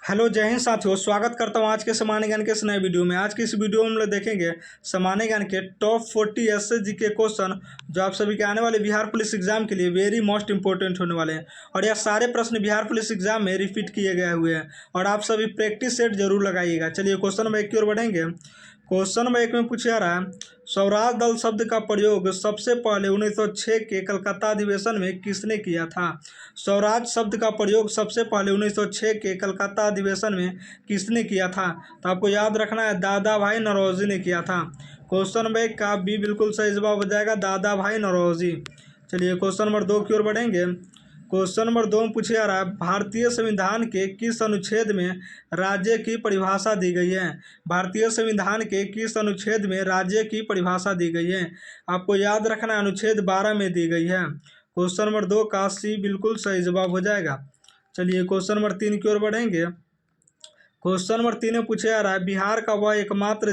Hello जय हिंद साथियों, स्वागत करता हूँ आज के सामान्य ज्ञान के इस नए वीडियो में। आज की इस वीडियो में हम लोग देखेंगे सामान्य ज्ञान के टॉप 40 एसएस जी के क्वेश्चन जो आप सभी के आने वाले बिहार पुलिस एग्जाम के लिए वेरी मोस्ट इंपॉर्टेंट होने वाले हैं। और यह सारे प्रश्न बिहार पुलिस एग्जाम में रिपीट किए गए हुए हैं और आप सभी प्रैक्टिस सेट जरूर लगाइएगा। चलिए क्वेश्चन नंबर 1 की ओर बढ़ेंगे। क्वेश्चन नंबर 1 में पूछा जा रहा है, स्वराज दल शब्द का प्रयोग सबसे पहले 1906 के कलकत्ता अधिवेशन में किसने किया था? स्वराज शब्द का प्रयोग सबसे पहले 1906 के कलकत्ता अधिवेशन में किसने किया था? तो आपको याद रखना है, दादा भाई नौरोजी ने किया था। क्वेश्चन नंबर 1 का बी बिल्कुल सही जवाब हो जाएगा, दादा भाई नौरोजी। चलिए क्वेश्चन नंबर 2 की ओर बढ़ेंगे। क्वेश्चन नंबर 2 में पूछा जा रहा है, भारतीय संविधान के किस अनुच्छेद में राज्य की परिभाषा दी गई है? भारतीय संविधान के किस अनुच्छेद में राज्य की परिभाषा दी गई है? आपको याद रखना है, अनुच्छेद 12 में दी गई है। क्वेश्चन नंबर 2 का सी बिल्कुल सही जवाब हो जाएगा। चलिए क्वेश्चन नंबर 3 की ओर बढ़ेंगे। क्वेश्चन नंबर 3 में पूछा जा रहा है, बिहार का वह एकमात्र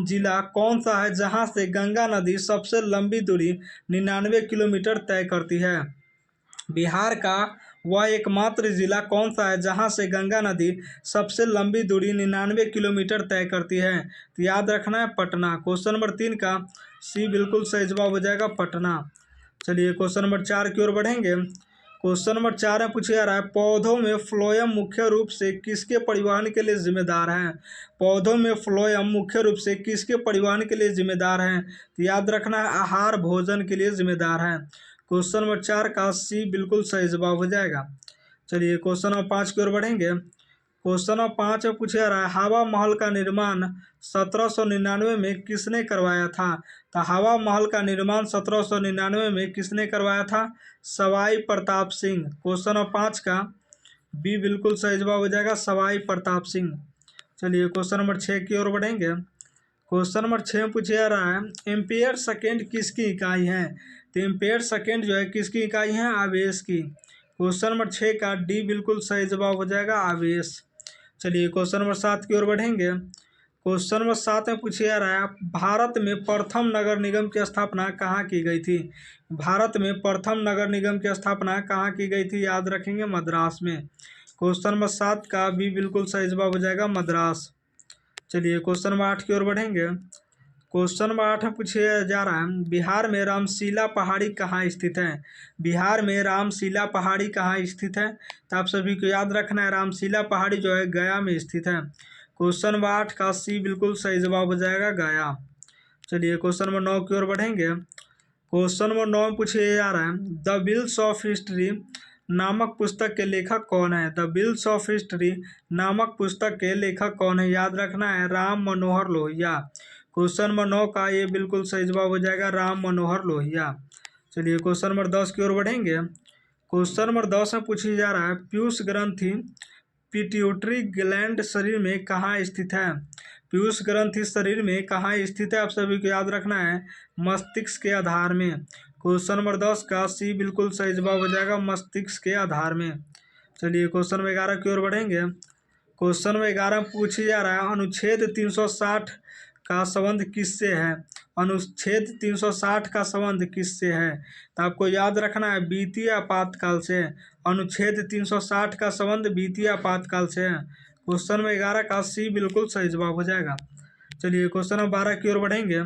जिला कौन सा है जहां से गंगा नदी सबसे लंबी दूरी 99 किलोमीटर तय करती है? बिहार का वह एकमात्र जिला कौन सा है जहां से गंगा नदी सबसे लंबी दूरी 99 किलोमीटर तय करती है? तो याद रखना है, पटना। क्वेश्चन नंबर 3 का सी बिल्कुल सही जवाब हो जाएगा, पटना। चलिए क्वेश्चन नंबर 4 की ओर बढ़ेंगे। क्वेश्चन नंबर 4 में पूछा जा रहा है, पौधों में फ्लोएम मुख्य रूप से किसके परिवहन के लिए जिम्मेदार है? पौधों में फ्लोएम मुख्य रूप से किसके परिवहन के लिए जिम्मेदार है? तो याद रखना है, आहार भोजन के लिए जिम्मेदार है। क्वेश्चन नंबर 4 का सी बिल्कुल सही जवाब हो जाएगा। चलिए क्वेश्चन नंबर 5 की ओर बढ़ेंगे। क्वेश्चन नंबर 5 में पूछा जा रहा है, हवा महल का निर्माण 1799 में किसने करवाया था? तो हवा महल का निर्माण 1799 में किसने करवाया था? सवाई प्रताप सिंह। क्वेश्चन नंबर 5 का बी बिल्कुल सही जवाब हो जाएगा, सवाई प्रताप सिंह। चलिए क्वेश्चन नंबर 6 की ओर बढ़ेंगे। क्वेश्चन नंबर 6 में पूछा जा रहा है, एम्पियर सेकेंड किसकी इकाई है? तो एम्पियर सेकेंड जो है किसकी इकाई है? आवेश की। क्वेश्चन नंबर 6 का डी बिल्कुल सही जवाब हो जाएगा, आवेश। चलिए क्वेश्चन नंबर 7 की ओर बढ़ेंगे। क्वेश्चन नंबर 7 में पूछा जा रहा है, भारत में प्रथम नगर निगम की स्थापना कहाँ की गई थी? भारत में प्रथम नगर निगम की स्थापना कहाँ की गई थी? याद रखेंगे, मद्रास में। क्वेश्चन नंबर 7 का बी बिल्कुल सही जवाब हो जाएगा, मद्रास। चलिए क्वेश्चन नंबर 8 की ओर बढ़ेंगे। क्वेश्चन नंबर 8 में पूछा जा रहा है, बिहार में रामशिला पहाड़ी कहाँ स्थित है? बिहार में रामशिला पहाड़ी कहाँ स्थित है? तो आप सभी को याद रखना है, रामशिला पहाड़ी जो है गया में स्थित है। क्वेश्चन नंबर 8 का सी बिल्कुल सही जवाब हो जाएगा, गया। चलिए क्वेश्चन नंबर 9 की ओर बढ़ेंगे। क्वेश्चन नंबर 9 में पूछे जा रहा है, द बिल्स ऑफ हिस्ट्री नामक पुस्तक के लेखक कौन है? द बिल्स ऑफ हिस्ट्री नामक पुस्तक के लेखक कौन है? याद रखना है, राम मनोहर लोहिया। क्वेश्चन नंबर 9 का ये बिल्कुल सही जवाब हो जाएगा, राम मनोहर लोहिया। चलिए क्वेश्चन नंबर 10 की ओर बढ़ेंगे। क्वेश्चन नंबर 10 में पूछी जा रहा है, पीयूष ग्रंथि पिट्यूटरी ग्लैंड शरीर में कहाँ स्थित है? पीयूष ग्रंथि शरीर में कहाँ स्थित है? आप सभी को याद रखना है, मस्तिष्क के आधार में। क्वेश्चन नंबर 10 का सी बिल्कुल सही जवाब हो जाएगा, मस्तिष्क के आधार में। चलिए क्वेश्चन नंबर 11 की ओर बढ़ेंगे। क्वेश्चन नंबर 11 में पूछी जा रहा है, अनुच्छेद 360 का संबंध किससे है? अनुच्छेद 360 का संबंध किससे है? तो आपको याद रखना है, वित्तीय आपातकाल से। अनुच्छेद 360 का संबंध वित्तीय आपातकाल से है। क्वेश्चन नंबर 11 का सी बिल्कुल सही जवाब हो जाएगा। चलिए क्वेश्चन नंबर 12 की ओर बढ़ेंगे।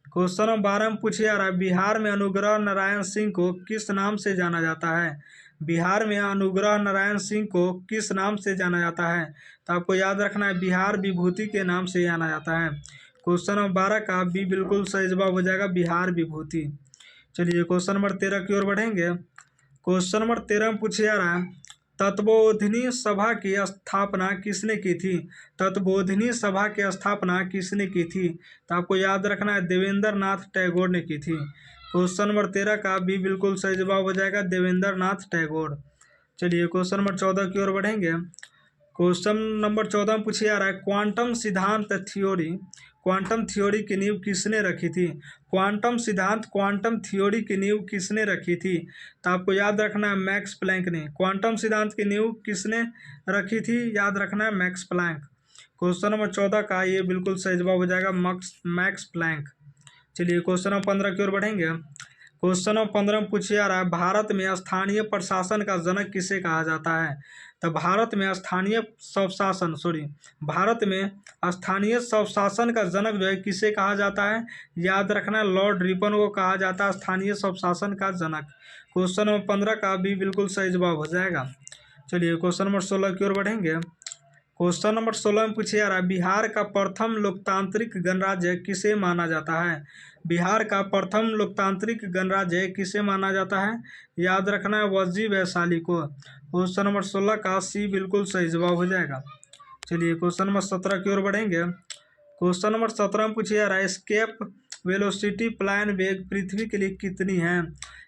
क्वेश्चन नंबर 12 में पूछा जा रहा है, बिहार में अनुग्रह नारायण सिंह को किस नाम से जाना जाता है? बिहार में अनुग्रह नारायण सिंह को किस नाम से जाना जाता है? तो आपको याद रखना है, बिहार विभूति के नाम से जाना जाता है। क्वेश्चन नंबर 12 का बी बिल्कुल सही जवाब हो जाएगा, बिहार विभूति। चलिए क्वेश्चन नंबर 13 की ओर बढ़ेंगे। क्वेश्चन नंबर 13 में पूछा जा रहा है, तत्वबोधिनी सभा की स्थापना किसने की थी? तत्वबोधिनी सभा की स्थापना किसने की थी? तो आपको याद रखना है, देवेंद्र नाथ टैगोर ने की थी। क्वेश्चन नंबर 13 का भी बिल्कुल सही जवाब हो जाएगा, देवेंद्र नाथ टैगोर। चलिए क्वेश्चन नंबर 14 की ओर बढ़ेंगे। क्वेश्चन नंबर 14 में पूछा जा रहा है, क्वांटम थ्योरी की नींव किसने रखी थी? क्वांटम थ्योरी की नींव किसने रखी थी? तो आपको याद रखना है, मैक्स प्लैंक ने। क्वांटम सिद्धांत की नींव किसने रखी थी? याद रखना है, मैक्स प्लैंक। क्वेश्चन नंबर 14 का ये बिल्कुल सही जवाब हो जाएगा, मैक्स प्लैंक। चलिए क्वेश्चन नंबर 15 की ओर बढ़ेंगे। क्वेश्चन नंबर 15 में पूछा जा रहा है, भारत में स्थानीय प्रशासन का जनक किसे कहा जाता है? तो भारत में स्थानीय स्वशासन का जनक जो है किसे कहा जाता है? याद रखना है, लॉर्ड रिपन को कहा जाता है स्थानीय स्वशासन का जनक। क्वेश्चन नंबर 15 का भी बिल्कुल सही जवाब हो जाएगा। चलिए क्वेश्चन नंबर 16 की ओर बढ़ेंगे। क्वेश्चन नंबर 16 में पूछे जा रहा है, बिहार का प्रथम लोकतांत्रिक गणराज्य किसे माना जाता है? बिहार का प्रथम लोकतांत्रिक गणराज्य किसे माना जाता है? याद रखना है, वज्जी वैशाली को। क्वेश्चन नंबर 16 का सी बिल्कुल सही जवाब हो जाएगा। चलिए क्वेश्चन नंबर 17 की ओर बढ़ेंगे। क्वेश्चन नंबर 17 में पूछे जा रहा है, एस्केप वेलोसिटी प्लान वेग पृथ्वी के लिए कितनी है?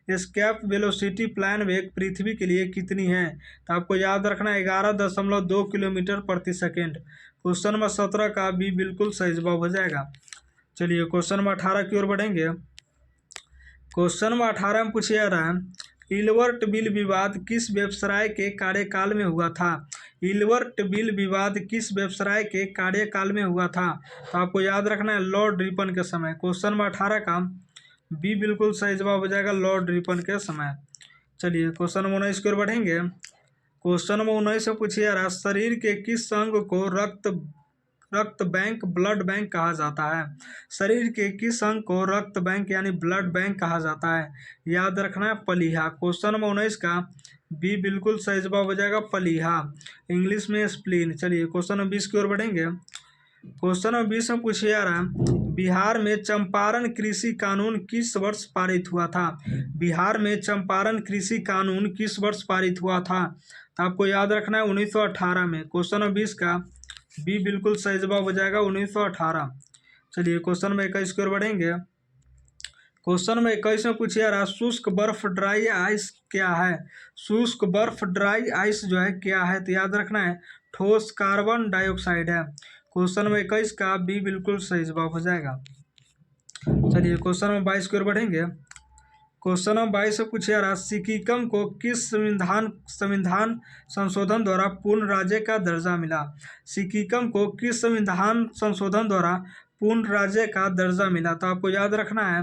एस्केप वेलोसिटी प्लान वेग पृथ्वी के लिए कितनी है? तो आपको याद रखना है 11.2 किलोमीटर प्रति सेकेंड। क्वेश्चन नंबर 17 का भी बिल्कुल सही जवाब हो जाएगा। चलिए क्वेश्चन नंबर 18 की ओर बढ़ेंगे। क्वेश्चन नंबर 18 में पूछा जा रहा है, इलवर्ट बिल विवाद किस वेबसराय के कार्यकाल में हुआ था? इलवर्ट बिल विवाद किस वेबसराय के कार्यकाल में हुआ था? तो आपको याद रखना है, लॉर्ड रिपन के समय। क्वेश्चन नंबर 18 का बी बिल्कुल सही जवाब हो जाएगा, लॉर्ड रिपन के समय। चलिए क्वेश्चन नंबर 19 की ओर बढ़ेंगे। क्वेश्चन नंबर 19 में पूछा जा रहा है, शरीर के किस अंग को रक्त बैंक ब्लड बैंक कहा जाता है? शरीर के किस अंग को रक्त बैंक यानी ब्लड बैंक कहा जाता है? याद रखना है, पलीहा। क्वेश्चन नंबर 19 का बी बिल्कुल सही जवाब हो जाएगा, पलीहा, इंग्लिश में स्प्लीन। चलिए क्वेश्चन नंबर 20 की ओर बढ़ेंगे। क्वेश्चन नंबर 20 में पूछा जा रहा है, बिहार में चंपारण कृषि कानून किस वर्ष पारित हुआ था? बिहार में चंपारण कृषि कानून किस वर्ष पारित हुआ था? तो आपको याद रखना है 1918 में। क्वेश्चन नंबर 20 का बी बिल्कुल सही जवाब हो जाएगा, 1918। चलिए क्वेश्चन नंबर 21 की ओर बढ़ेंगे। क्वेश्चन नंबर 21 में पूछा जा रहा है, शुष्क बर्फ ड्राई आइस क्या है? शुष्क बर्फ ड्राई आइस जो है क्या है? तो याद रखना है, ठोस कार्बन डाइऑक्साइड है। क्वेश्चन नंबर 21 का बी बिल्कुल सही जवाब हो जाएगा। चलिए क्वेश्चन नंबर 22 की ओर बढ़ेंगे। क्वेश्चन नंबर 22 से पूछा जा रहा है, सिक्किम को किस संविधान संशोधन द्वारा पूर्ण राज्य का दर्जा मिला? सिक्किम को किस संविधान संशोधन द्वारा पूर्ण राज्य का दर्जा मिला? तो आपको याद रखना है,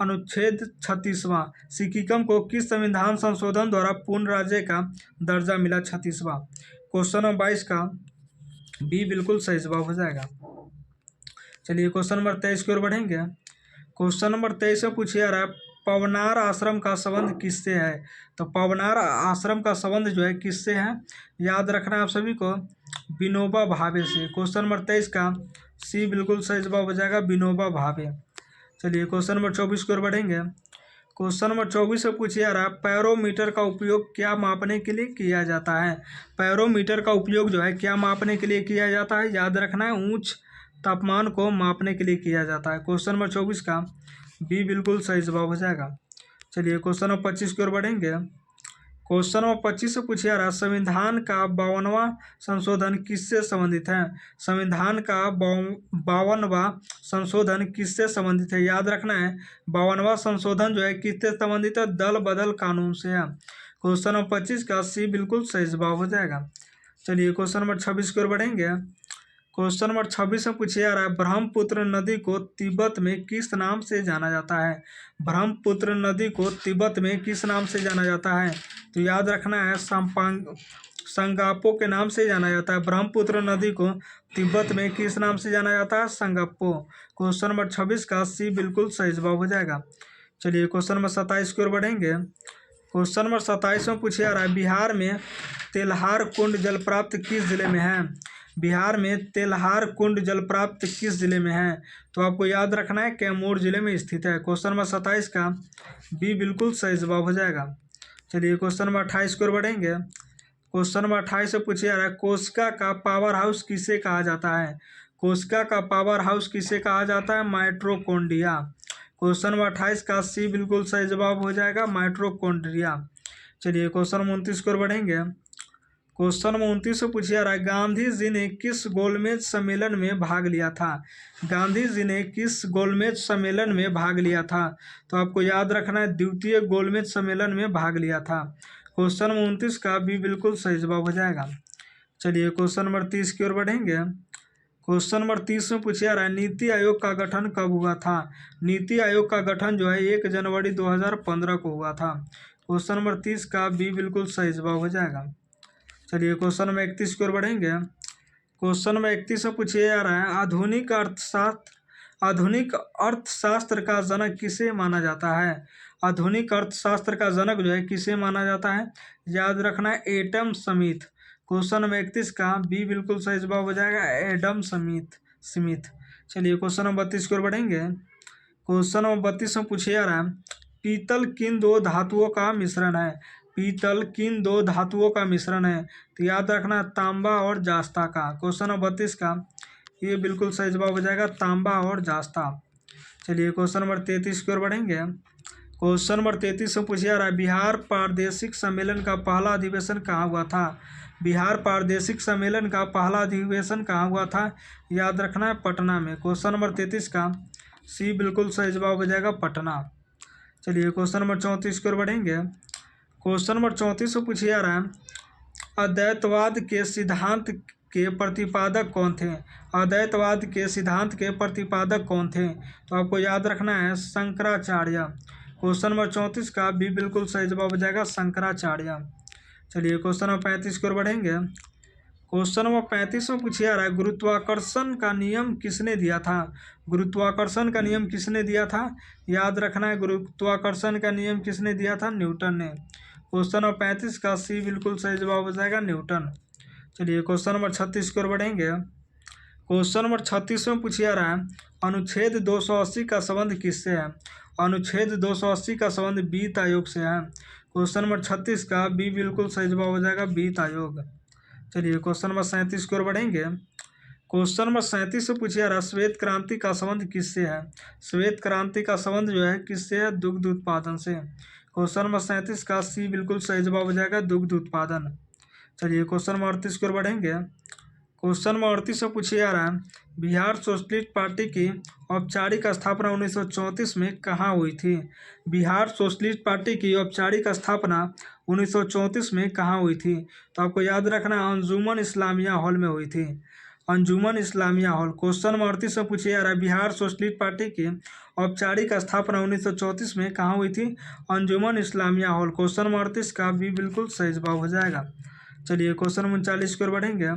अनुच्छेद 36वां। सिक्किम को किस संविधान संशोधन द्वारा पूर्ण राज्य का दर्जा मिला? 36वां। क्वेश्चन नंबर 22 का बी बिल्कुल सही जवाब हो जाएगा। चलिए क्वेश्चन नंबर 23 की ओर बढ़ेंगे। क्वेश्चन नंबर 23 में पूछा जा रहा है, पवनार आश्रम का संबंध किससे है? तो पवनार आश्रम का संबंध जो है किससे है? याद रखना है आप सभी को, विनोबा भावे से। क्वेश्चन नंबर 23 का सी बिल्कुल सही जवाब हो जाएगा, विनोबा भावे। चलिए क्वेश्चन नंबर 24 की ओर बढ़ेंगे। क्वेश्चन नंबर 24 से पूछा जा रहा है, पैरोमीटर का उपयोग क्या मापने के लिए किया जाता है? पैरोमीटर का उपयोग जो है क्या मापने के लिए किया जाता है? याद रखना है, उच्च तापमान को मापने के लिए किया जाता है। क्वेश्चन नंबर 24 का बी बिल्कुल सही जवाब हो जाएगा। चलिए क्वेश्चन नंबर 25 की ओर बढ़ेंगे। क्वेश्चन नंबर 25 से पूछा जा रहा है, संविधान का 52वां संशोधन किससे संबंधित है? संविधान का 52वां संशोधन किससे संबंधित है? याद रखना है, 52वां संशोधन जो है किससे संबंधित है? दल बदल कानून से है। क्वेश्चन नंबर 25 का सी बिल्कुल सही जवाब हो जाएगा। चलिए क्वेश्चन नंबर 26 की ओर बढ़ेंगे। क्वेश्चन नंबर 26 में पूछा जा रहा है, ब्रह्मपुत्र नदी को तिब्बत में किस नाम से जाना जाता है? ब्रह्मपुत्र नदी को तिब्बत में किस नाम से जाना जाता है? तो याद रखना है, संगापो के नाम से जाना जाता है। ब्रह्मपुत्र नदी को तिब्बत में किस नाम से जाना जाता है? संगापो। क्वेश्चन नंबर 26 का सी बिल्कुल सही जवाब हो जाएगा। चलिए क्वेश्चन नंबर 27 की ओर बढ़ेंगे। क्वेश्चन नंबर 27 में पूछा जा रहा है, बिहार में तेल्हार कुंड जलप्राप्त किस जिले में है? बिहार में तेल्हार कुंड जलप्राप्त किस जिले में है? तो आपको याद रखना है, कैमूर जिले में स्थित है। क्वेश्चन नंबर 27 का बी बिल्कुल सही जवाब हो जाएगा। चलिए क्वेश्चन नंबर 28 की ओर बढ़ेंगे। क्वेश्चन नंबर 28 से पूछा जा रहा है, कोशिका का पावर हाउस किसे कहा जाता है? कोशिका का पावर हाउस किसे कहा जाता है? माइटोकॉन्ड्रिया। क्वेश्चन नंबर 28 का सी बिल्कुल सही जवाब हो जाएगा, माइटोकॉन्ड्रिया। चलिए क्वेश्चन नंबर 29 की ओर बढ़ेंगे। क्वेश्चन नंबर 29 से पूछा जा रहा है, गांधी जी ने किस गोलमेज सम्मेलन में भाग लिया था? गांधी जी ने किस गोलमेज सम्मेलन में भाग लिया था? तो आपको याद रखना है, द्वितीय गोलमेज सम्मेलन में भाग लिया था। क्वेश्चन नंबर 29 का भी बिल्कुल सही जवाब हो जाएगा। चलिए क्वेश्चन नंबर 30 की ओर बढ़ेंगे। क्वेश्चन नंबर 30 में पूछा जा रहा है, नीति आयोग का गठन कब हुआ था? नीति आयोग का गठन जो है 1 जनवरी 2015 को हुआ था। क्वेश्चन नंबर 30 का भी बिल्कुल सही जवाब हो जाएगा। चलिए क्वेश्चन नंबर 31 की ओर बढ़ेंगे। क्वेश्चन नंबर 31 में पूछे जा रहा है आधुनिक अर्थशास्त्र का जनक किसे माना जाता है। आधुनिक अर्थशास्त्र का जनक जो है किसे माना जाता है, याद रखना है एडम स्मिथ। क्वेश्चन नंबर 31 का बी बिल्कुल सही जवाब हो जाएगा, एडम स्मिथ। चलिए क्वेश्चन नंबर 32 की ओर बढ़ेंगे। क्वेश्चन नंबर 32 में पूछे जा रहा है पीतल किन दो धातुओं का मिश्रण है। पीतल किन दो धातुओं का मिश्रण है, तो याद रखना तांबा और जास्ता का। क्वेश्चन नंबर 32 का ये बिल्कुल सही जवाब हो जाएगा, तांबा और जास्ता। चलिए क्वेश्चन नंबर 33 की ओर बढ़ेंगे। क्वेश्चन नंबर 33 में पूछा जा रहा है बिहार प्रादेशिक सम्मेलन का पहला अधिवेशन कहाँ हुआ था। बिहार प्रादेशिक सम्मेलन का पहला अधिवेशन कहाँ हुआ था, याद रखना है पटना में। क्वेश्चन नंबर 33 का सी बिल्कुल सही जवाब हो जाएगा, पटना। चलिए क्वेश्चन नंबर 34 की ओर बढ़ेंगे। क्वेश्चन नंबर 34 में पूछा जा रहा है अद्वैतवाद के सिद्धांत के प्रतिपादक कौन थे। अद्वैतवाद के सिद्धांत के प्रतिपादक कौन थे, तो आपको याद रखना है शंकराचार्य। क्वेश्चन नंबर 34 का भी बिल्कुल सही जवाब हो जाएगा, शंकराचार्य। चलिए क्वेश्चन नंबर 35 की ओर बढ़ेंगे। क्वेश्चन नंबर 35 में पूछा जा रहा है गुरुत्वाकर्षण का नियम किसने दिया था। गुरुत्वाकर्षण का नियम किसने दिया था, याद रखना है गुरुत्वाकर्षण का नियम किसने दिया था, न्यूटन ने। क्वेश्चन नंबर 35 का सी बिल्कुल सही जवाब हो जाएगा, न्यूटन। चलिए क्वेश्चन नंबर 36 की ओर बढ़ेंगे। क्वेश्चन नंबर 36 में पूछा जा रहा है अनुच्छेद 280 का संबंध किससे है। अनुच्छेद 280 का संबंध वित्त आयोग से है। क्वेश्चन नंबर 36 का बी बिल्कुल सही जवाब हो जाएगा, वित्त आयोग। चलिए क्वेश्चन नंबर 37 की ओर बढ़ेंगे। क्वेश्चन नंबर 37 में पूछा जा रहा है श्वेत क्रांति का संबंध किससे है। श्वेत क्रांति का संबंध जो है किससे है, दुग्ध उत्पादन से। क्वेश्चन नंबर 37 का सी बिल्कुल सही जवाब हो जाएगा, दुग्ध उत्पादन। चलिए क्वेश्चन नंबर 38 की ओर बढ़ेंगे। क्वेश्चन नंबर 38 में पूछा जा रहा है बिहार सोशलिस्ट पार्टी की औपचारिक स्थापना 1934 में कहाँ हुई थी। बिहार सोशलिस्ट पार्टी की औपचारिक स्थापना 1934 में कहाँ हुई थी, तो आपको याद रखना अंजुमन इस्लामिया हॉल में हुई थी, अंजुमन इस्लामिया हॉल। क्वेश्चन नंबर 38 में पूछा जा रहा है बिहार सोशलिस्ट पार्टी की औपचारिक स्थापना 1934 में कहाँ हुई थी, अंजुमन इस्लामिया हॉल। क्वेश्चन नंबर 38 का भी बिल्कुल सही जवाब हो जाएगा। चलिए क्वेश्चन नंबर 39 की ओर बढ़ेंगे।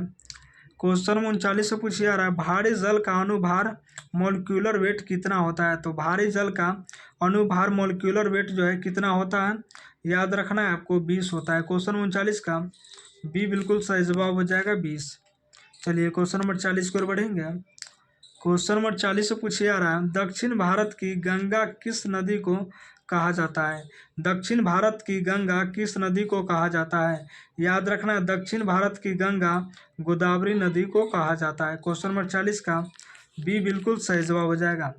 क्वेश्चन नंबर 39 से पूछा जा रहा है भारी जल का अनुभार मोलिक्यूलर वेट कितना होता है। तो भारी जल का अनुभार मोलिक्यूलर वेट जो है कितना होता है, याद रखना है आपको 20 होता है। क्वेश्चन नंबर 39 का बी बिल्कुल सही जवाब हो जाएगा, 20। चलिए क्वेश्चन नंबर 40 की ओर बढ़ेंगे। क्वेश्चन नंबर 40 से पूछा जा रहा है दक्षिण भारत की गंगा किस नदी को कहा जाता है। दक्षिण भारत की गंगा किस नदी को कहा जाता है, याद रखना है दक्षिण भारत की गंगा गोदावरी नदी को कहा जाता है। क्वेश्चन नंबर 40 का बी बिल्कुल सही जवाब हो जाएगा।